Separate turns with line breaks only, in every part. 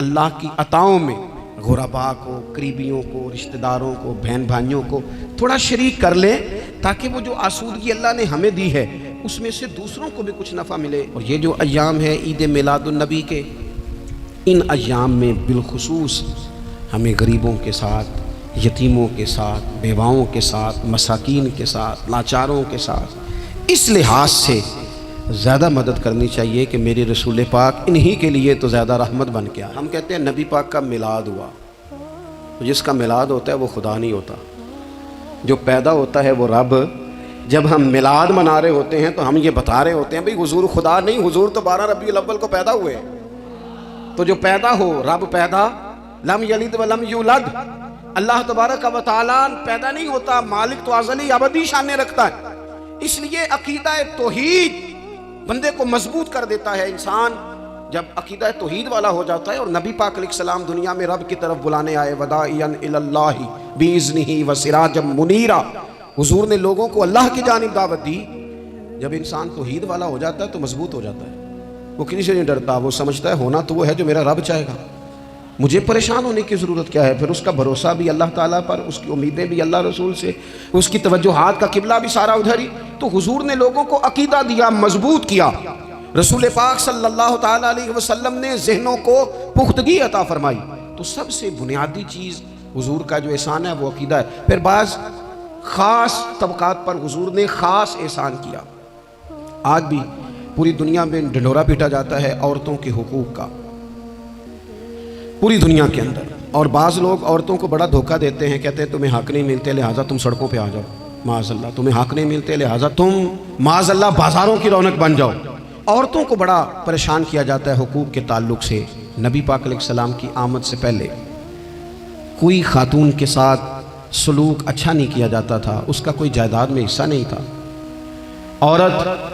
اللہ کی عطاؤں میں غربا کو، قریبیوں کو، رشتہ داروں کو، بہن بھائیوں کو تھوڑا شریک کر لیں، تاکہ وہ جو آسودگی اللہ نے ہمیں دی ہے اس میں سے دوسروں کو بھی کچھ نفع ملے۔ اور یہ جو ایام ہے عید میلاد النبی کے، ان ایام میں بالخصوص ہمیں غریبوں کے ساتھ، یتیموں کے ساتھ، بیواؤں کے ساتھ، مساکین کے ساتھ، لاچاروں کے ساتھ اس لحاظ سے زیادہ مدد کرنی چاہیے کہ میرے رسول پاک انہی کے لیے تو زیادہ رحمت بن کے آئے۔ ہم کہتے ہیں نبی پاک کا میلاد ہوا، جس کا میلاد ہوتا ہے وہ خدا نہیں ہوتا، جو پیدا ہوتا ہے وہ رب۔ جب ہم میلاد منا رہے ہوتے ہیں تو ہم یہ بتا رہے ہوتے ہیں بھئی حضور خدا نہیں، حضور تو 12 ربیع الاول کو پیدا ہوئے۔ تو جو پیدا ہو، رب پیدا، لم یلد ولم یولد، اللہ تبارک و تعالیٰ پیدا نہیں ہوتا، مالک تو ازلی ابدی شان رکھتا ہے۔ اس لیے عقیدہ توحید بندے کو مضبوط کر دیتا ہے۔ انسان جب عقیدہ توحید والا ہو جاتا ہے، اور نبی پاک علیہ السلام دنیا میں رب کی طرف بلانے آئے، وداعیا الی اللہ باذنہ وسراجا منیرا، حضور نے لوگوں کو اللہ کی جانب دعوت دی۔ جب انسان توحید والا ہو جاتا ہے تو مضبوط ہو جاتا ہے، وہ کسی سے نہیں ڈرتا، وہ سمجھتا ہے ہونا تو وہ ہے جو میرا رب چاہے گا، مجھے پریشان ہونے کی ضرورت کیا ہے۔ پھر اس کا بھروسہ بھی اللہ تعالیٰ پر، اس کی امیدیں بھی اللہ رسول سے، اس کی توجہات کا قبلہ بھی سارا ادھر ہی۔ تو حضور نے لوگوں کو عقیدہ دیا، مضبوط کیا۔ رسول پاک صلی اللہ تعالیٰ علیہ وسلم نے ذہنوں کو پختگی عطا فرمائی۔ تو سب سے بنیادی چیز حضور کا جو احسان ہے وہ عقیدہ ہے۔ پھر بعض خاص طبقات پر حضور نے خاص احسان کیا۔ آج بھی پوری دنیا میں ڈنڈورا پیٹا جاتا ہے عورتوں کے حقوق کا، پوری دنیا کے اندر، اور بعض لوگ عورتوں کو بڑا دھوکہ دیتے ہیں، کہتے ہیں تمہیں حق نہیں ملتے لہٰذا تم سڑکوں پہ آ جاؤ، معاذ اللہ، تمہیں حق نہیں ملتے لہٰذا تم معاذ اللہ بازاروں کی رونق بن جاؤ۔ عورتوں کو بڑا پریشان کیا جاتا ہے حقوق کے تعلق سے۔ نبی پاک علیہ السلام کی آمد سے پہلے کوئی خاتون کے ساتھ سلوک اچھا نہیں کیا جاتا تھا، اس کا کوئی جائیداد میں حصہ نہیں تھا۔ عورت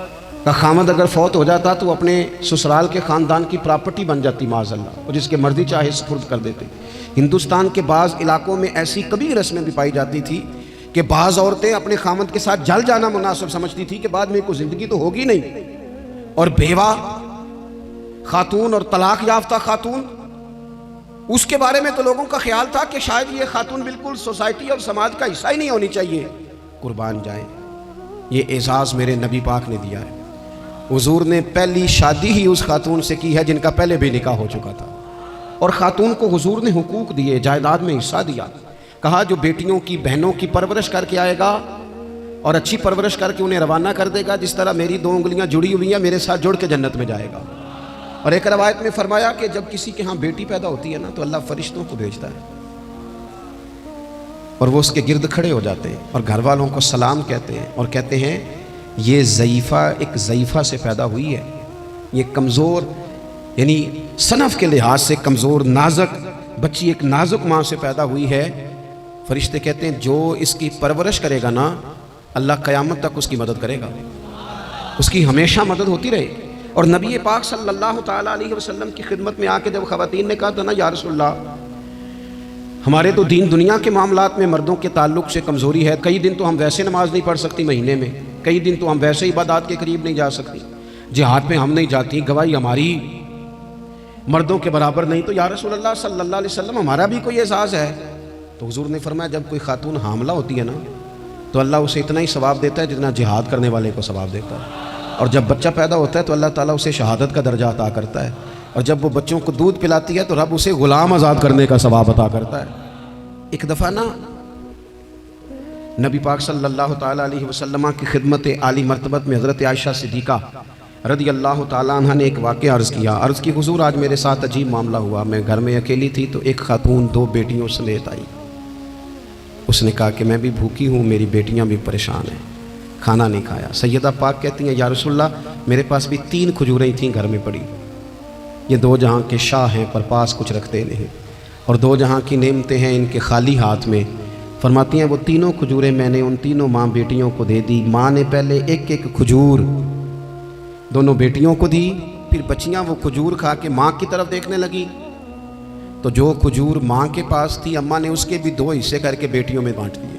کا خامد اگر فوت ہو جاتا تو اپنے سسرال کے خاندان کی پراپرٹی بن جاتی معاذ اللہ، اور جس کے مرضی چاہے سپرد کر دیتے۔ ہندوستان کے بعض علاقوں میں ایسی کبھی رسمیں بھی پائی جاتی تھی کہ بعض عورتیں اپنے خامد کے ساتھ جل جانا مناسب سمجھتی تھی کہ بعد میں کوئی زندگی تو ہوگی نہیں، اور بیوہ خاتون اور طلاق یافتہ خاتون، اس کے بارے میں تو لوگوں کا خیال تھا کہ شاید یہ خاتون بالکل سوسائٹی اور سماج کا حصہ ہی نہیں ہونی چاہیے۔ قربان جائیں، یہ اعزاز میرے نبی پاک نے دیا ہے۔ حضور نے پہلی شادی ہی اس خاتون سے کی ہے جن کا پہلے بھی نکاح ہو چکا تھا، اور خاتون کو حضور نے حقوق دیے، جائیداد میں حصہ دیا۔ کہا جو بیٹیوں کی، بہنوں کی پرورش کر کے آئے گا اور اچھی پرورش کر کے انہیں روانہ کر دے گا، جس طرح میری 2 انگلیاں جڑی ہوئی ہیں میرے ساتھ جڑ کے جنت میں جائے گا۔ اور ایک روایت میں فرمایا کہ جب کسی کے ہاں بیٹی پیدا ہوتی ہے نا تو اللہ فرشتوں کو بھیجتا ہے، اور وہ اس کے گرد کھڑے ہو جاتے ہیں اور گھر والوں کو سلام کہتے ہیں، اور کہتے ہیں یہ ضعیفہ ایک ضعیفہ سے پیدا ہوئی ہے، یہ کمزور، یعنی صنف کے لحاظ سے کمزور، نازک بچی ایک نازک ماں سے پیدا ہوئی ہے۔ فرشتے کہتے ہیں جو اس کی پرورش کرے گا نا، اللہ قیامت تک اس کی مدد کرے گا، اس کی ہمیشہ مدد ہوتی رہے۔ اور نبی پاک صلی اللہ تعالیٰ علیہ وسلم کی خدمت میں آ کے جب خواتین نے کہا تھا نا یا رسول اللہ، ہمارے تو دین دنیا کے معاملات میں مردوں کے تعلق سے کمزوری ہے، کئی دن تو ہم ویسے نماز نہیں پڑھ سکتی مہینے میں، کئی دن تو ہم ویسے عبادات کے قریب نہیں جا سکتی، جہاد میں ہم نہیں جاتی، گواہی ہماری مردوں کے برابر نہیں، تو یا رسول اللہ صلی اللہ علیہ وسلم ہمارا بھی کوئی اعزاز ہے۔ تو حضور نے فرمایا جب کوئی خاتون حاملہ ہوتی ہے نا تو اللہ اسے اتنا ہی ثواب دیتا ہے جتنا جہاد کرنے والے کو ثواب دیتا ہے، اور جب بچہ پیدا ہوتا ہے تو اللہ تعالیٰ اسے شہادت کا درجہ عطا کرتا ہے، اور جب وہ بچوں کو دودھ پلاتی ہے تو رب اسے غلام آزاد کرنے کا ثواب عطا کرتا ہے۔ ایک دفعہ نا نبی پاک صلی اللہ تعالیٰ علیہ وسلم کی خدمت عالی مرتبت میں حضرت عائشہ صدیقہ رضی اللہ تعالیٰ عنہ نے ایک واقعہ عرض کی حضور آج میرے ساتھ عجیب معاملہ ہوا، میں گھر میں اکیلی تھی تو ایک خاتون 2 بیٹیوں سمیت آئی، اس نے کہا کہ میں بھی بھوکی ہوں، میری بیٹیاں بھی پریشان ہیں، کھانا نہیں کھایا۔ سیدہ پاک کہتی ہیں یا رسول اللہ میرے پاس بھی 3 کھجوریں تھیں گھر میں پڑی، یہ 2 جہاں کے شاہ ہیں پر پاس کچھ رکھتے نہیں، اور 2 جہاں کی نعمتیں ہیں ان کے خالی ہاتھ میں۔ فرماتی ہیں وہ 3 کھجوریں میں نے ان 3 ماں بیٹیوں کو دے دی، ماں نے پہلے ایک کھجور دونوں بیٹیوں کو دی، پھر بچیاں وہ کھجور کھا کے ماں کی طرف دیکھنے لگی، تو جو کھجور ماں کے پاس تھی اماں نے اس کے بھی 2 حصے کر کے بیٹیوں میں بانٹ دیے۔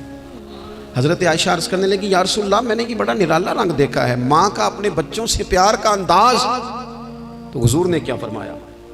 حضرت عائشہ عرض کرنے لگی یا رسول اللہ میں نے یہ بڑا نرالا رنگ دیکھا ہے، ماں کا اپنے بچوں سے پیار کا انداز۔ تو حضور نے کیا فرمایا،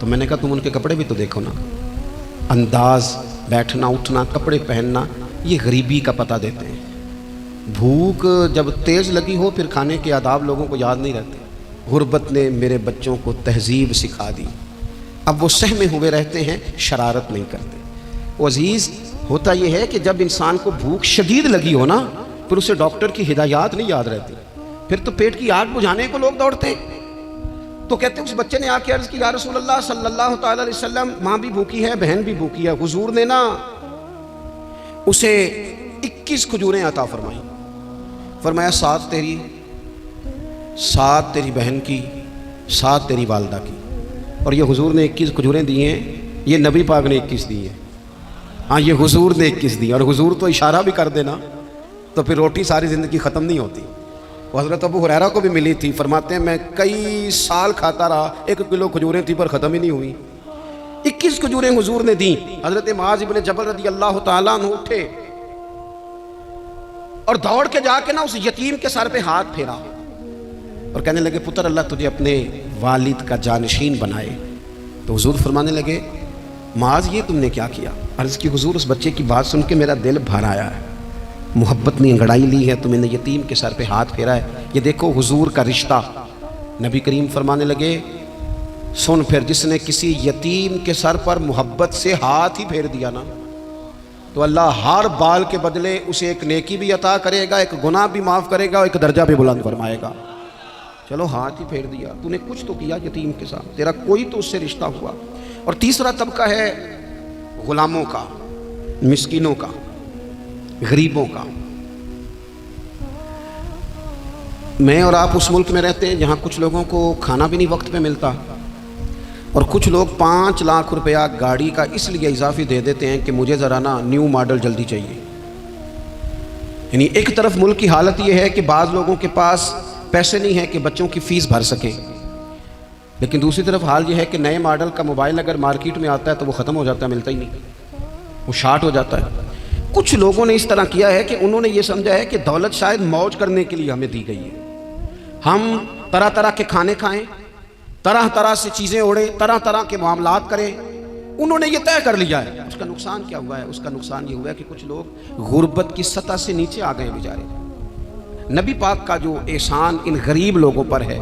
تو میں نے کہا تم ان کے کپڑے بھی تو دیکھو نا، انداز، بیٹھنا اٹھنا، کپڑے پہننا، یہ غریبی کا پتہ دیتے ہیں۔ بھوک جب تیز لگی ہو پھر کھانے کے آداب لوگوں کو یاد نہیں رہتے۔ غربت نے میرے بچوں کو تہذیب سکھا دی، اب وہ سہمے ہوئے رہتے ہیں، شرارت نہیں کرتے۔ وہ عزیز، ہوتا یہ ہے کہ جب انسان کو بھوک شدید لگی ہو نا، پھر اسے ڈاکٹر کی ہدایات نہیں یاد رہتی، پھر تو پیٹ کی آگ بجھانے کو لوگ دوڑتے ہیں۔ تو کہتے ہیں اس بچے نے آ کے عرض کی، یا رسول اللہ صلی اللہ تعالی علیہ وسلم، ماں بھی بھوکی ہے، بہن بھی بھوکی ہے۔ حضور نے نا اسے 21 کھجوریں عطا فرمائیں، فرمایا 7 تیری، 7 تیری بہن کی، 7 تیری والدہ کی۔ اور یہ حضور نے 21 کھجوریں دی ہیں، یہ نبی پاک نے 21 دی ہیں۔ ہاں، یہ حضور نے 21 دی، اور حضور تو اشارہ بھی کر دینا تو پھر روٹی ساری زندگی ختم نہیں ہوتی۔ وہ حضرت ابو ہریرہ کو بھی ملی تھی، فرماتے ہیں میں کئی سال کھاتا رہا، 1 کلو کھجوریں تھی پر ختم ہی نہیں ہوئی۔ 21 کھجوریں حضور نے دیں۔ حضرت معاذ ابن جبل رضی اللہ تعالیٰ عنہ اٹھے اور دوڑ کے جا کے نا اس یتیم کے سر پہ ہاتھ پھیرا اور کہنے لگے، پتر اللہ تجھے اپنے والد کا جانشین بنائے۔ تو حضور فرمانے لگے، معاذ یہ تم نے کیا کیا؟ عرض کی، حضور اس بچے کی بات سن کے میرا دل بھر آیا ہے، محبت نے انگڑائی لی ہے تو میں نے یتیم کے سر پہ ہاتھ پھیرا ہے، یہ دیکھو حضور کا رشتہ۔ نبی کریم فرمانے لگے، سن پھر، جس نے کسی یتیم کے سر پر محبت سے ہاتھ ہی پھیر دیا نا، تو اللہ ہر بال کے بدلے اسے ایک نیکی بھی عطا کرے گا، ایک گناہ بھی معاف کرے گا، اور ایک درجہ بھی بلند فرمائے گا۔ چلو ہاتھ ہی پھیر دیا، تو نے کچھ تو کیا یتیم کے ساتھ، تیرا کوئی تو اس سے رشتہ ہوا۔ اور تیسرا طبقہ ہے غلاموں کا، مسکینوں کا، غریبوں کا۔ میں اور آپ اس ملک میں رہتے ہیں جہاں کچھ لوگوں کو کھانا بھی نہیں وقت پہ ملتا، اور کچھ لوگ 5 لاکھ روپیہ گاڑی کا اس لیے اضافی دے دیتے ہیں کہ مجھے ذرا نا نیو ماڈل جلدی چاہیے۔ یعنی ایک طرف ملک کی حالت یہ ہے کہ بعض لوگوں کے پاس پیسے نہیں ہیں کہ بچوں کی فیس بھر سکیں، لیکن دوسری طرف حال یہ ہے کہ نئے ماڈل کا موبائل اگر مارکیٹ میں آتا ہے تو وہ ختم ہو جاتا ہے، ملتا ہی نہیں، وہ شارٹ ہو جاتا ہے۔ کچھ لوگوں نے اس طرح کیا ہے کہ انہوں نے یہ سمجھا ہے کہ دولت شاید موج کرنے کے لیے ہمیں دی گئی ہے، ہم طرح طرح کے کھانے کھائیں، طرح طرح سے چیزیں اوڑیں، طرح طرح کے معاملات کریں۔ انہوں نے یہ طے کر لیا ہے۔ اس کا نقصان کیا ہوا ہے؟ اس کا نقصان یہ ہوا ہے کہ کچھ لوگ غربت کی سطح سے نیچے آ گئے بیچارے۔ نبی پاک کا جو احسان ان غریب لوگوں پر ہے،